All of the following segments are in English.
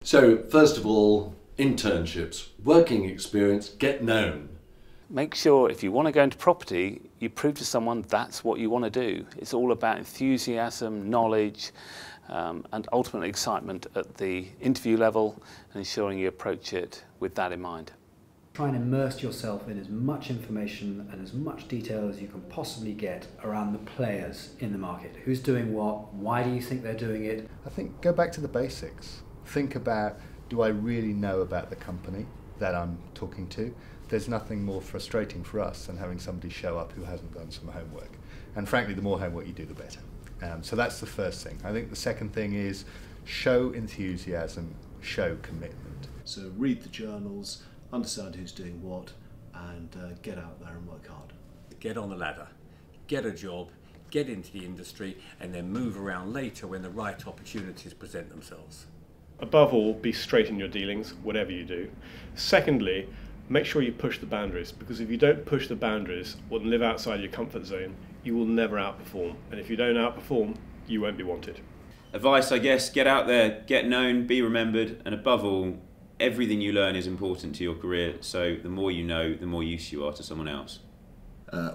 So, first of all, internships, working experience, get known. Make sure if you want to go into property, you prove to someone that's what you want to do. It's all about enthusiasm, knowledge, and ultimately excitement at the interview level, and ensuring you approach it with that in mind. Try and immerse yourself in as much information and as much detail as you can possibly get around the players in the market. Who's doing what? Why do you think they're doing it? I think go back to the basics. Think about, do I really know about the company that I'm talking to? There's nothing more frustrating for us than having somebody show up who hasn't done some homework. And frankly, the more homework you do, the better. So that's the first thing. I think the second thing is show enthusiasm, show commitment. So read the journals, understand who's doing what, and get out there and work hard. Get on the ladder, get a job, get into the industry, and then move around later when the right opportunities present themselves. Above all, be straight in your dealings, whatever you do. Secondly, make sure you push the boundaries, because if you don't push the boundaries or live outside your comfort zone, you will never outperform. And if you don't outperform, you won't be wanted. Advice, I guess, get out there, get known, be remembered, and above all, everything you learn is important to your career, so the more you know, the more use you are to someone else.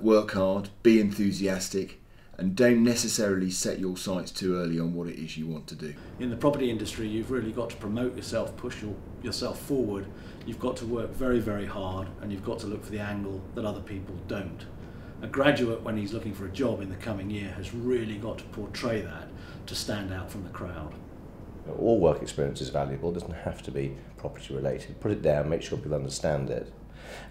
Work hard, be enthusiastic, and don't necessarily set your sights too early on what it is you want to do. In the property industry, you've really got to promote yourself, push yourself forward. You've got to work very, very hard, and you've got to look for the angle that other people don't. A graduate, when he's looking for a job in the coming year, has really got to portray that to stand out from the crowd. All work experience is valuable, it doesn't have to be property related. Put it down, make sure people understand it.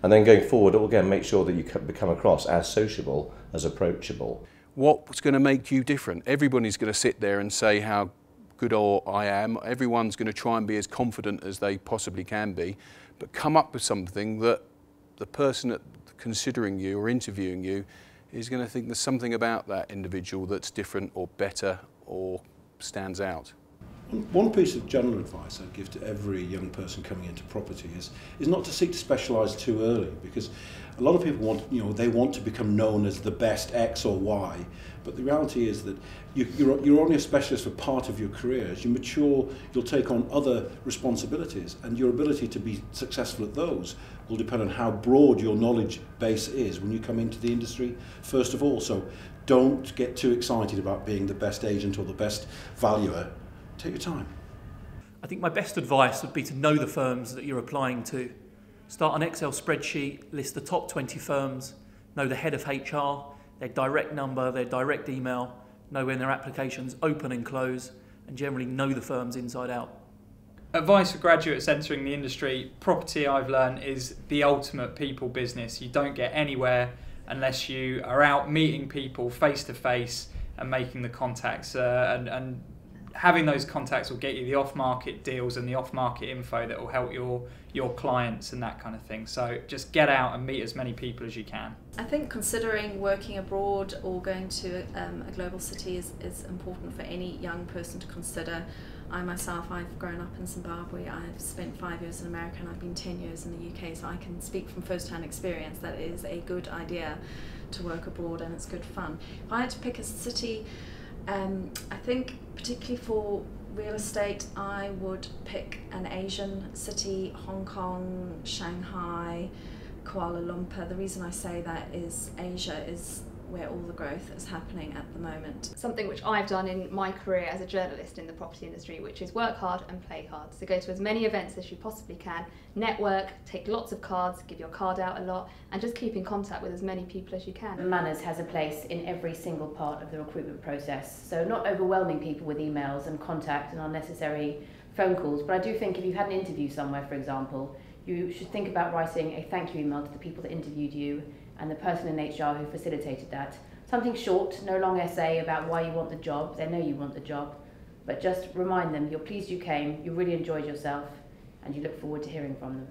And then going forward, again, make sure that you become across as sociable as approachable. What's going to make you different? Everybody's going to sit there and say how good I am. Everyone's going to try and be as confident as they possibly can be, but come up with something that the person that considering you or interviewing you is going to think there's something about that individual that's different or better or stands out. One piece of general advice I'd give to every young person coming into property is not to seek to specialise too early, because a lot of people want, they want to become known as the best X or Y, but the reality is that you're only a specialist for part of your career. As you mature, you'll take on other responsibilities, and your ability to be successful at those will depend on how broad your knowledge base is when you come into the industry, first of all. So don't get too excited about being the best agent or the best valuer. Take your time. I think my best advice would be to know the firms that you're applying to. Start an Excel spreadsheet, list the top 20 firms, know the head of HR, their direct number, their direct email, know when their applications open and close, and generally know the firms inside out. Advice for graduates entering the industry: property, I've learned, is the ultimate people business. You don't get anywhere unless you are out meeting people face to face and making the contacts, and having those contacts will get you the off-market deals and the off-market info that will help your clients and that kind of thing. So just get out and meet as many people as you can. I think considering working abroad or going to a global city is important for any young person to consider. I myself, I've grown up in Zimbabwe, I've spent 5 years in America, and I've been 10 years in the UK, so I can speak from first-hand experience that it is a good idea to work abroad and it's good fun. If I had to pick a city, I think particularly for real estate, I would pick an Asian city: Hong Kong, Shanghai, Kuala Lumpur. The reason I say that is Asia is where all the growth is happening at the moment. Something which I've done in my career as a journalist in the property industry, which is work hard and play hard. So go to as many events as you possibly can, network, take lots of cards, give your card out a lot, and just keep in contact with as many people as you can. Manners has a place in every single part of the recruitment process. So not overwhelming people with emails and contact and unnecessary phone calls, but I do think if you had an interview somewhere, for example, you should think about writing a thank you email to the people that interviewed you and the person in HR who facilitated that. Something short, no long essay about why you want the job. They know you want the job, but just remind them you're pleased you came, you really enjoyed yourself, and you look forward to hearing from them.